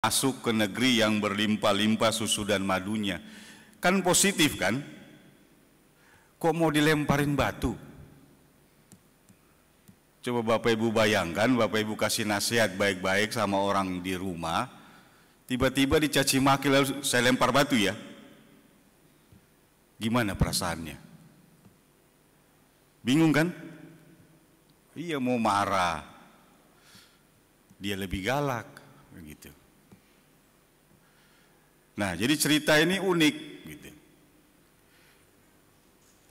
masuk ke negeri yang berlimpah-limpah susu dan madunya. Kan positif kan? Kok mau dilemparin batu? Coba Bapak Ibu bayangkan, Bapak Ibu kasih nasihat baik-baik sama orang di rumah, tiba-tiba dicaci maki lalu saya lempar batu ya. Gimana perasaannya? Bingung kan? Iya, mau marah. Dia lebih galak begitu. Nah, jadi cerita ini unik gitu.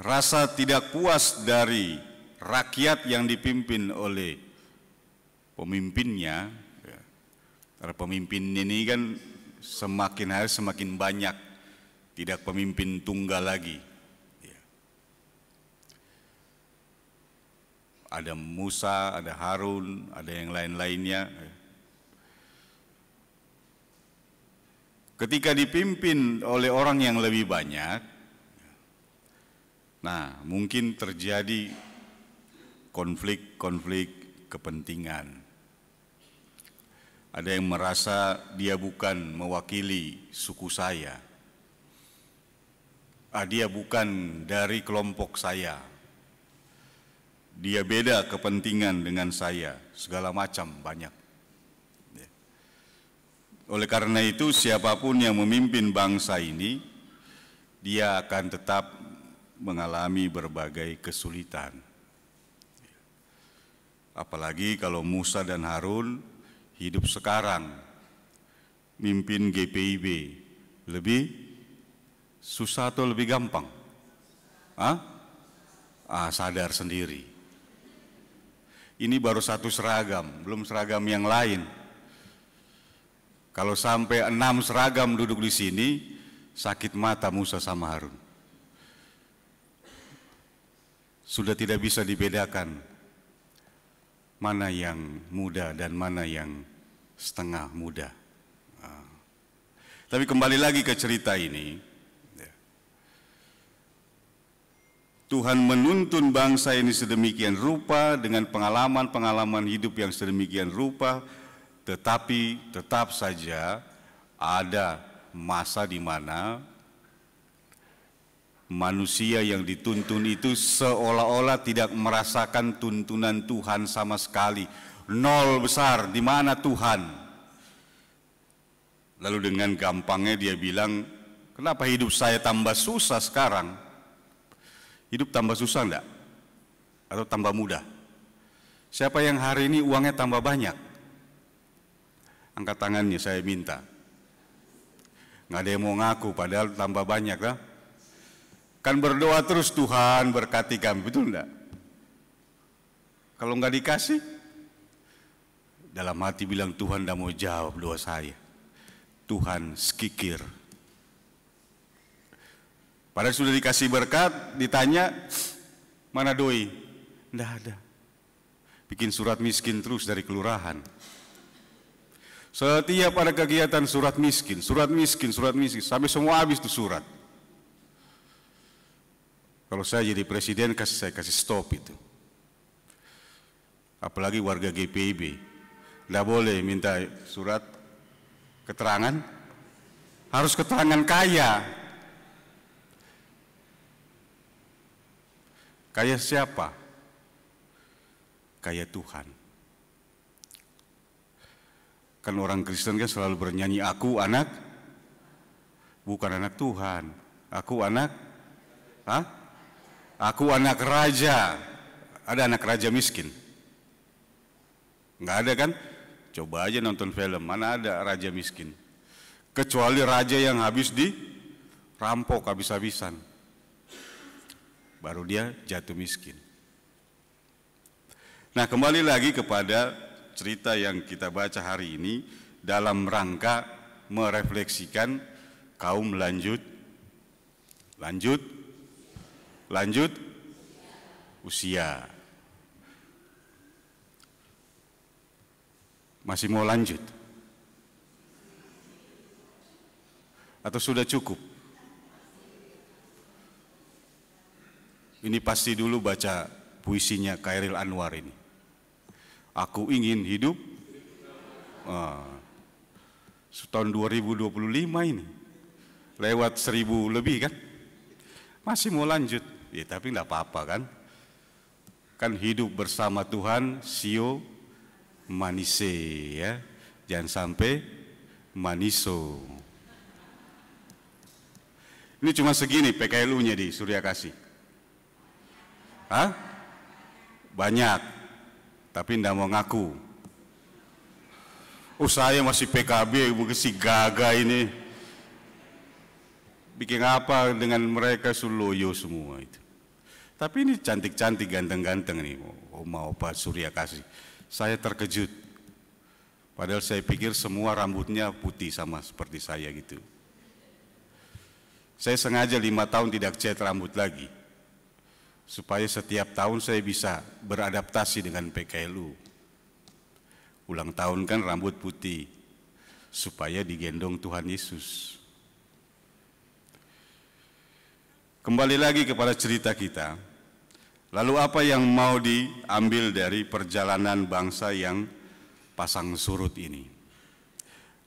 Rasa tidak puas dari rakyat yang dipimpin oleh pemimpinnya, ya. Karena pemimpin ini kan semakin hari semakin banyak, tidak pemimpin tunggal lagi. Ya. Ada Musa, ada Harun, ada yang lain-lainnya. Ketika dipimpin oleh orang yang lebih banyak, nah mungkin terjadi konflik-konflik kepentingan. Ada yang merasa dia bukan mewakili suku saya, dia bukan dari kelompok saya, dia beda kepentingan dengan saya, segala macam banyak. Oleh karena itu siapapun yang memimpin bangsa ini, dia akan tetap mengalami berbagai kesulitan. Apalagi kalau Musa dan Harun hidup sekarang, mimpin GPIB, lebih susah atau lebih gampang? Sadar sendiri. Ini baru satu seragam, belum seragam yang lain. Kalau sampai 6 seragam duduk di sini, sakit mata Musa sama Harun. Sudah tidak bisa dibedakan mana yang muda dan mana yang setengah muda. Tapi kembali lagi ke cerita ini, Tuhan menuntun bangsa ini sedemikian rupa dengan pengalaman-pengalaman hidup yang sedemikian rupa, tetapi tetap saja ada masa di mana manusia yang dituntun itu seolah-olah tidak merasakan tuntunan Tuhan sama sekali. Nol besar, di mana Tuhan? Lalu dengan gampangnya dia bilang, kenapa hidup saya tambah susah sekarang? Hidup tambah susah enggak? Atau tambah mudah? Siapa yang hari ini uangnya tambah banyak? Angkat tangannya, saya minta. Nggak ada yang mau ngaku, padahal tambah banyak lah. Kan berdoa terus, Tuhan berkati kami, betul enggak? Kalau nggak dikasih, dalam hati bilang Tuhan tidak mau jawab doa saya. Tuhan skikir. Padahal sudah dikasih berkat, ditanya, mana doi? Nggak ada. Bikin surat miskin terus dari kelurahan. Setiap ada kegiatan surat miskin, sampai semua habis tuh surat. Kalau saya jadi presiden, saya kasih stop itu. Apalagi warga GPIB, tidak boleh minta surat keterangan, harus keterangan kaya. Kaya siapa? Kaya Tuhan. Kan orang Kristen kan selalu bernyanyi, aku anak, bukan anak Tuhan, aku anak, aku anak raja. Ada anak raja miskin? Nggak ada kan? Coba aja nonton film, mana ada raja miskin? Kecuali raja yang habis dirampok habis-habisan, baru dia jatuh miskin. Nah, kembali lagi kepada cerita yang kita baca hari ini dalam rangka merefleksikan kaum lanjut usia. Masih mau lanjut? Atau sudah cukup? Ini pasti dulu baca puisinya Khairil Anwar ini. Aku ingin hidup Tahun 2025 ini, lewat 1000 lebih kan, masih mau lanjut. Ya tapi enggak apa-apa kan. Kan hidup bersama Tuhan, sio manise ya. Jangan sampai maniso. Ini cuma segini PKLU-nya di Surya Kasih. Hah? Banyak, tapi enggak mau ngaku. Oh saya masih PKB, masih gaga ini. Bikin apa dengan mereka suloyo semua itu. Tapi ini cantik-cantik, ganteng-ganteng nih. Oh mau Pak Surya Kasih. Saya terkejut. Padahal saya pikir semua rambutnya putih sama seperti saya gitu. Saya sengaja 5 tahun tidak cat rambut lagi, supaya setiap tahun saya bisa beradaptasi dengan PKLU. Ulang tahun kan rambut putih, supaya digendong Tuhan Yesus. Kembali lagi kepada cerita kita, lalu apa yang mau diambil dari perjalanan bangsa yang pasang surut ini?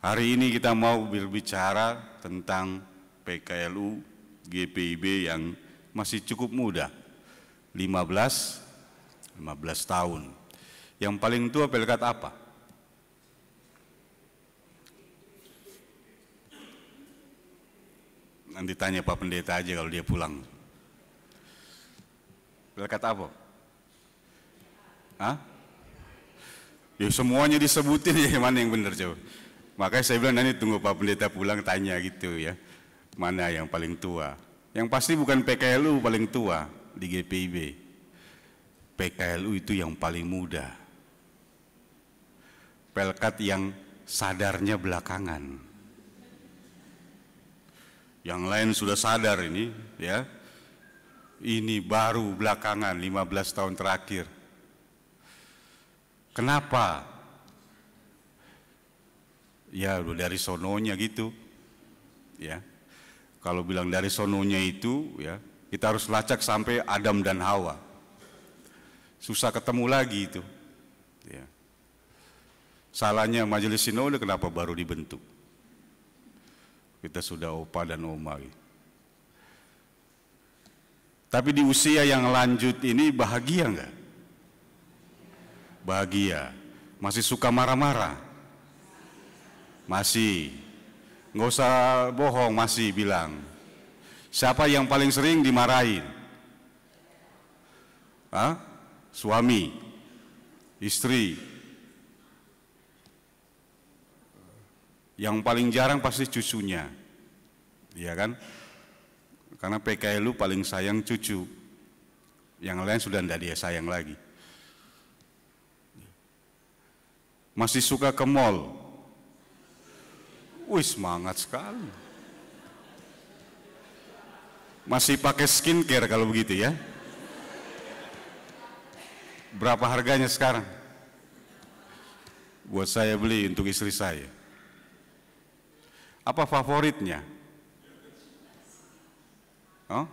Hari ini kita mau berbicara tentang PKLU GPIB yang masih cukup muda, 15 tahun. Yang paling tua Pelkat apa? Nanti tanya Pak Pendeta aja kalau dia pulang. Pelkat apa? Hah? Ya semuanya disebutin ya, mana yang benar coba. Makanya saya bilang nanti tunggu Pak Pendeta pulang tanya gitu ya. Mana yang paling tua? Yang pasti bukan PKLU paling tua di GPIB. PKLU itu yang paling muda. Pelkat yang sadarnya belakangan. Yang lain sudah sadar ini ya. Ini baru belakangan 15 tahun terakhir. Kenapa? Ya dari sononya gitu. Ya. Kalau bilang dari sononya itu ya, kita harus lacak sampai Adam dan Hawa. Susah ketemu lagi itu. Ya. Salahnya majelis sinode kenapa baru dibentuk? Kita sudah opa dan oma. Gitu. Tapi di usia yang lanjut ini bahagia enggak? Bahagia. Masih suka marah-marah? Masih. Nggak usah bohong, masih bilang. Siapa yang paling sering dimarahin? Hah? Suami, istri. Yang paling jarang pasti cucunya, iya kan? Karena PKLU paling sayang cucu. Yang lain sudah tidak dia sayang lagi. Masih suka ke mall. Wih, semangat sekali. Masih pakai skincare kalau begitu ya. Berapa harganya sekarang? Buat saya beli untuk istri saya. Apa favoritnya? Oh?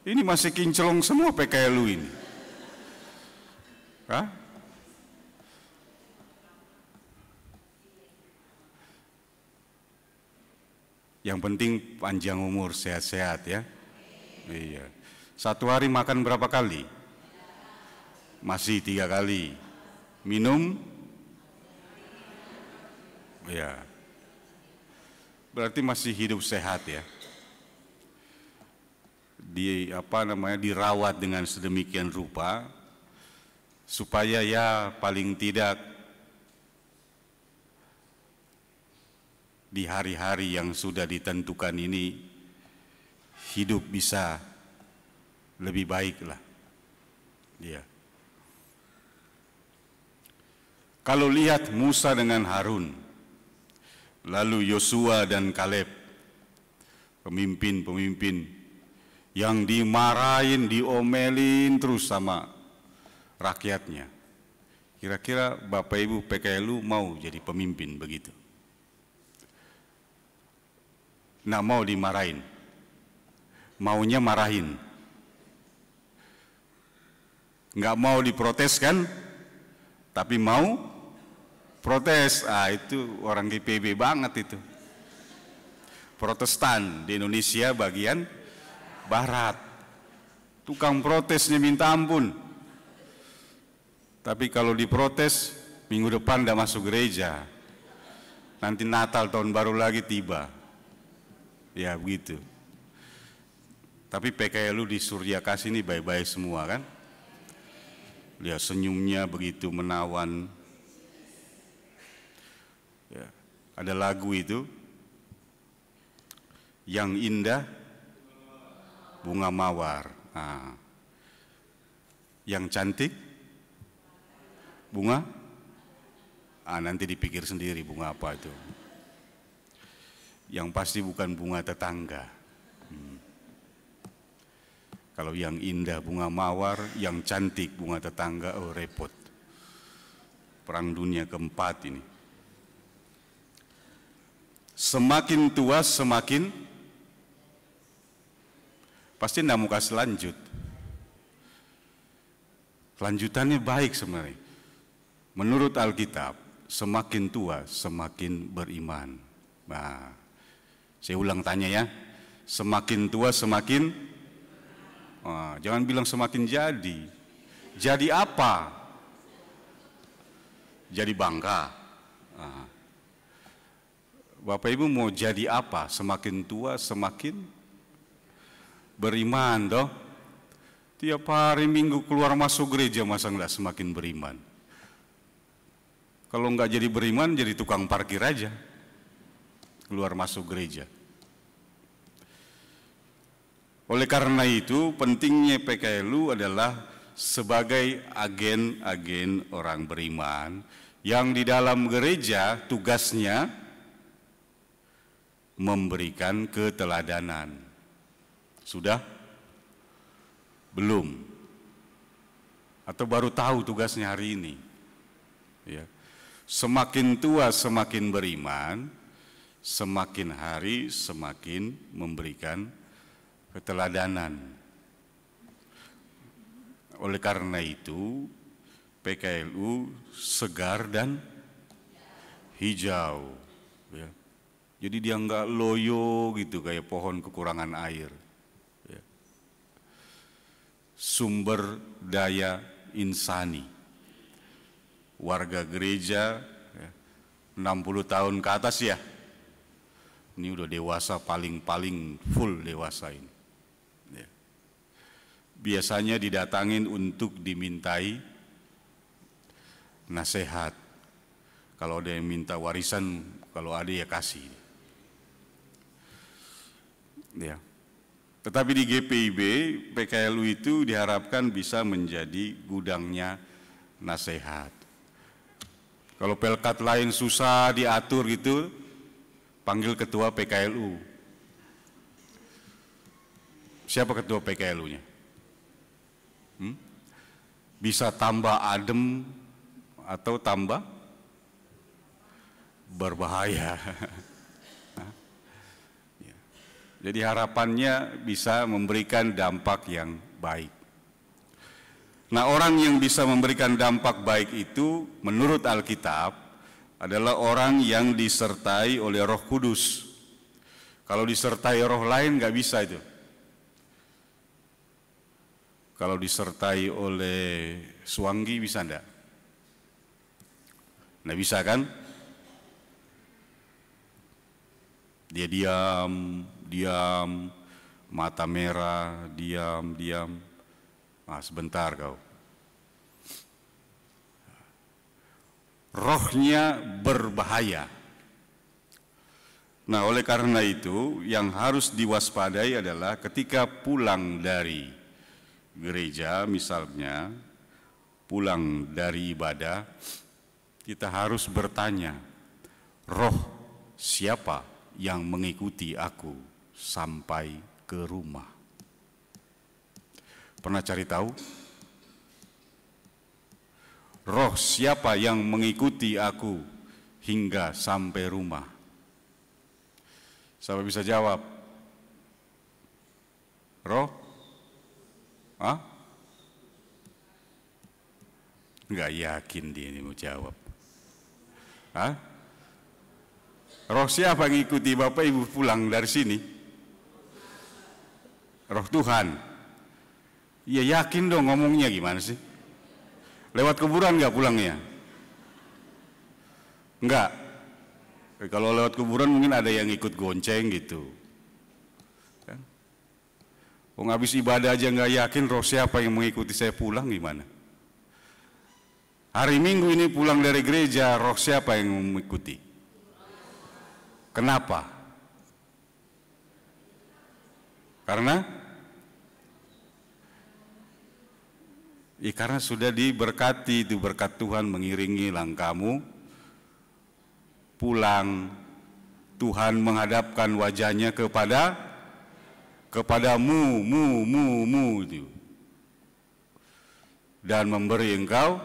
Ini masih kinclong semua PKLU ini. Hah? Yang penting panjang umur, sehat-sehat ya. Iya. Satu hari makan berapa kali? Masih 3 kali. Minum? Ya. Berarti masih hidup sehat ya. Dirawat dengan sedemikian rupa supaya ya paling tidak di hari-hari yang sudah ditentukan ini hidup bisa lebih baik lah. Ya. Kalau lihat Musa dengan Harun, lalu Yosua dan Kaleb, pemimpin-pemimpin yang dimarahin, diomelin terus sama rakyatnya. Kira-kira Bapak Ibu PKLU mau jadi pemimpin begitu? Nggak mau dimarahin, maunya marahin. Nggak mau diprotes kan, tapi mau Protes, itu orang GPB banget itu. Protestan di Indonesia bagian barat. Tukang protesnya minta ampun. Tapi kalau diprotes, minggu depan tidak masuk gereja. Nanti Natal tahun baru lagi tiba. Ya begitu. Tapi PKLU di Surya Kasih ini baik-baik semua kan. Lihat senyumnya begitu menawan. Ya, ada lagu itu, yang indah bunga mawar. Yang cantik bunga, nanti dipikir sendiri bunga apa itu. Yang pasti bukan bunga tetangga. Kalau yang indah bunga mawar, yang cantik bunga tetangga, oh repot. Perang dunia keempat ini. Semakin tua semakin, pasti tidak mau kasih lanjut. Lanjutannya baik sebenarnya. Menurut Alkitab, semakin tua semakin beriman. Nah, saya ulang tanya ya, semakin tua semakin, jangan bilang semakin jadi. Jadi apa? Jadi bangka. Bapak Ibu mau jadi apa? Semakin tua semakin beriman toh. Tiap hari Minggu keluar masuk gereja, masa enggak semakin beriman? Kalau enggak jadi beriman, jadi tukang parkir aja. Keluar masuk gereja. Oleh karena itu, pentingnya PKLU adalah sebagai agen-agen orang beriman yang di dalam gereja tugasnya memberikan keteladanan. Sudah? Belum? Atau baru tahu tugasnya hari ini? Ya. Semakin tua semakin beriman, semakin hari semakin memberikan keteladanan. Oleh karena itu, PKLU segar dan hijau. Ya. Jadi dia enggak loyo gitu kayak pohon kekurangan air. Ya. Sumber daya insani. Warga gereja 60 tahun ke atas ya. Ini udah dewasa, paling full dewasa ini. Ya. Biasanya didatangin untuk dimintai nasihat. Kalau ada yang minta warisan, kalau ada ya kasih. Ya. Tetapi di GPIB, PKLU itu diharapkan bisa menjadi gudangnya nasihat. Kalau pelkat lain susah diatur gitu, panggil ketua PKLU. Siapa ketua PKLU-nya? Bisa tambah adem atau tambah berbahaya. Jadi harapannya bisa memberikan dampak yang baik. Nah, orang yang bisa memberikan dampak baik itu menurut Alkitab adalah orang yang disertai oleh Roh Kudus. Kalau disertai roh lain nggak bisa itu. Kalau disertai oleh suanggi bisa enggak? Nggak bisa kan? Dia diam, mata merah, diam. Sebentar kau. Rohnya berbahaya. Nah, oleh karena itu yang harus diwaspadai adalah ketika pulang dari gereja, misalnya pulang dari ibadah, kita harus bertanya, roh siapa yang mengikuti aku sampai ke rumah? Pernah cari tahu? Roh siapa yang mengikuti aku hingga sampai rumah? Siapa bisa jawab? Roh? Nggak yakin dia ini mau jawab. Hah? Roh siapa yang ikuti Bapak Ibu pulang dari sini? Roh Tuhan. Iya, yakin dong ngomongnya, gimana sih? Lewat kuburan nggak pulangnya? Enggak. Kalau lewat kuburan mungkin ada yang ikut gonceng gitu. Kan? Habis ibadah aja nggak yakin, roh siapa yang mengikuti saya pulang, gimana? Hari Minggu ini pulang dari gereja, roh siapa yang mengikuti? Kenapa? Karena sudah diberkati, itu berkat Tuhan mengiringi langkahmu pulang. Tuhan menghadapkan wajahnya kepadamu itu, dan memberi engkau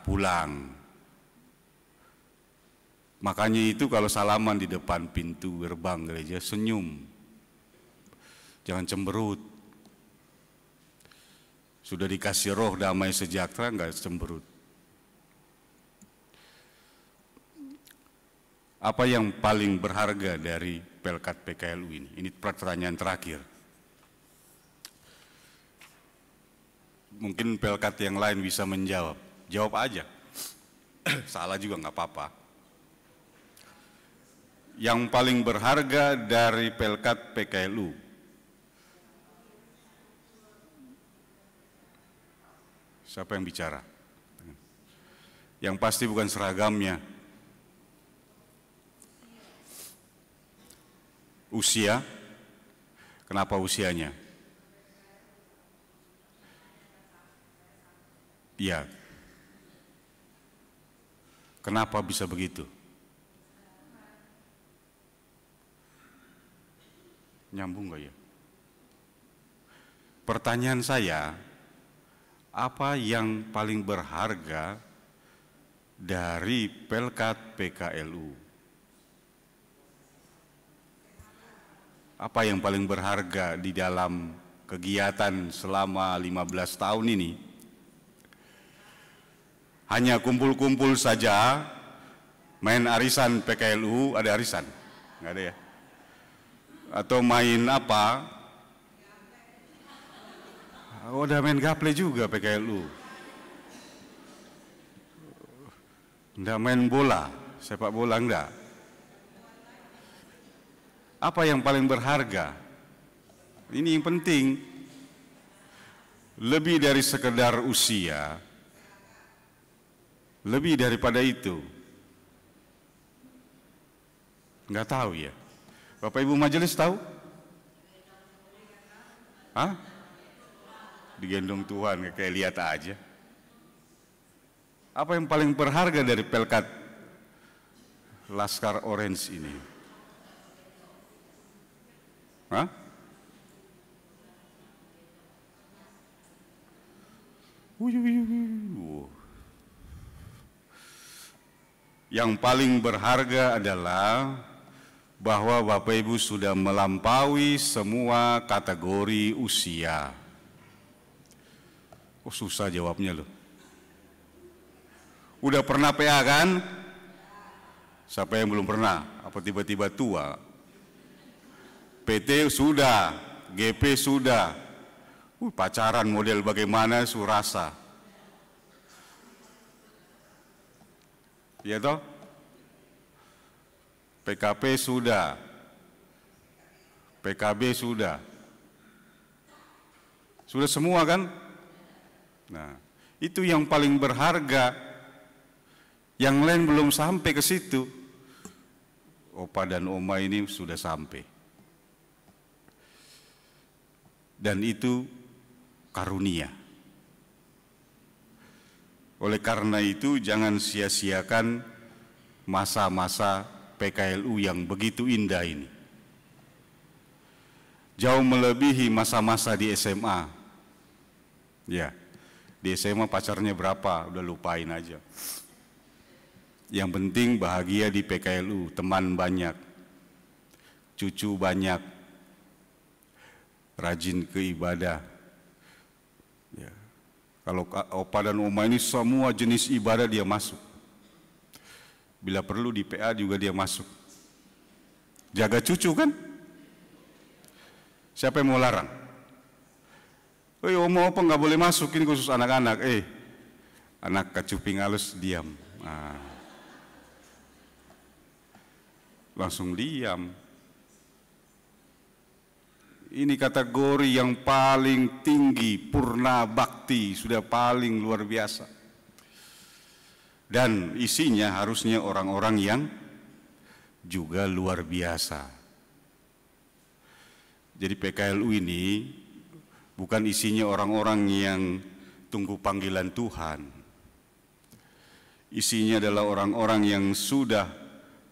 pulang. Makanya itu kalau salaman di depan pintu gerbang gereja, senyum, jangan cemberut. Sudah dikasih roh damai sejahtera, nggak cemberut. Apa yang paling berharga dari Pelkat PKLU ini? Ini pertanyaan terakhir. Mungkin Pelkat yang lain bisa menjawab. Jawab aja. Salah juga nggak apa-apa. Yang paling berharga dari Pelkat PKLU. Siapa yang bicara? Yang pasti bukan seragamnya. Usia. Kenapa usianya? Iya. Kenapa bisa begitu? Nyambung nggak ya? Pertanyaan saya, apa yang paling berharga dari Pelkat PKLU? Apa yang paling berharga di dalam kegiatan selama 15 tahun ini? Hanya kumpul-kumpul saja, main arisan PKLU, ada arisan? Nggak ada ya? Atau main apa? Udah main gaple juga PKLU. Nggak main bola, sepak bola enggak. Apa yang paling berharga? Ini yang penting. Lebih dari sekedar usia, lebih daripada itu. Enggak tahu ya. Bapak Ibu majelis tahu? Hah? Digendong Tuhan, kayak lihat aja. Apa yang paling berharga dari Pelkat Laskar Orange ini? Hah? Yang paling berharga adalah bahwa Bapak Ibu sudah melampaui semua kategori usia. Oh, susah jawabnya loh. Udah pernah PA kan? Siapa yang belum pernah? Apa tiba-tiba tua? PT sudah, GP sudah. Pacaran model bagaimana surasa. Ya toh? PKP sudah. PKB sudah. Sudah semua kan? Nah, itu yang paling berharga. Yang lain belum sampai ke situ. Opa dan Oma ini sudah sampai. Dan itu karunia. Oleh karena itu jangan sia-siakan masa-masa PKLU yang begitu indah ini. Jauh melebihi masa-masa di SMA. Ya, di SMA pacarnya berapa, udah lupain aja. Yang penting bahagia di PKLU, teman banyak, cucu banyak, rajin ke ibadah. Ya. Kalau Opa dan Oma ini semua jenis ibadah dia masuk. Bila perlu di PA juga dia masuk. Jaga cucu kan? Siapa yang mau larang? Mau apa nggak boleh masuk, ini khusus anak-anak. Anak kacuping halus diam. Langsung diam. Ini kategori yang paling tinggi, purna bakti, sudah paling luar biasa. Dan isinya harusnya orang-orang yang juga luar biasa. Jadi PKLU ini bukan isinya orang-orang yang tunggu panggilan Tuhan. Isinya adalah orang-orang yang sudah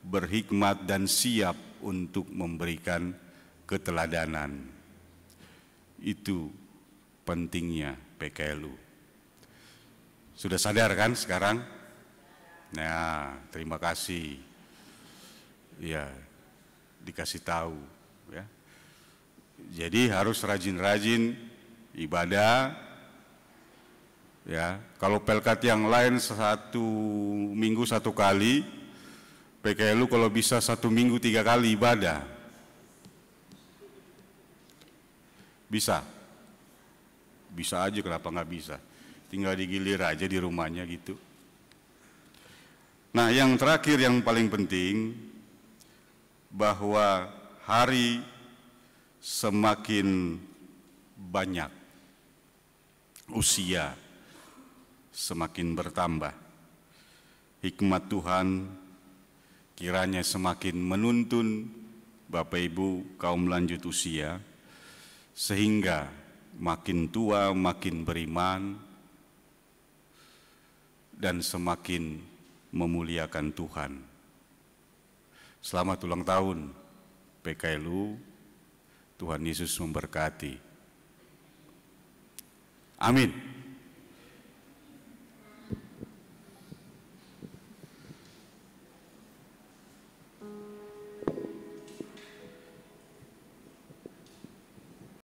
berhikmat dan siap untuk memberikan keteladanan. Itu pentingnya PKLU. Sudah sadar kan sekarang? Nah, terima kasih. Ya, dikasih tahu. Ya. Jadi harus rajin-rajin ibadah. Ya, kalau pelkat yang lain 1 minggu 1 kali, PKLU kalau bisa 1 minggu 3 kali ibadah. Bisa. Bisa aja, kenapa nggak bisa? Tinggal digilir aja di rumahnya gitu. Nah, yang terakhir yang paling penting, bahwa hari semakin banyak, usia semakin bertambah. Hikmat Tuhan kiranya semakin menuntun Bapak Ibu kaum lanjut usia, sehingga makin tua makin beriman dan semakin memuliakan Tuhan. Selamat ulang tahun PKLU, Tuhan Yesus memberkati. Amin.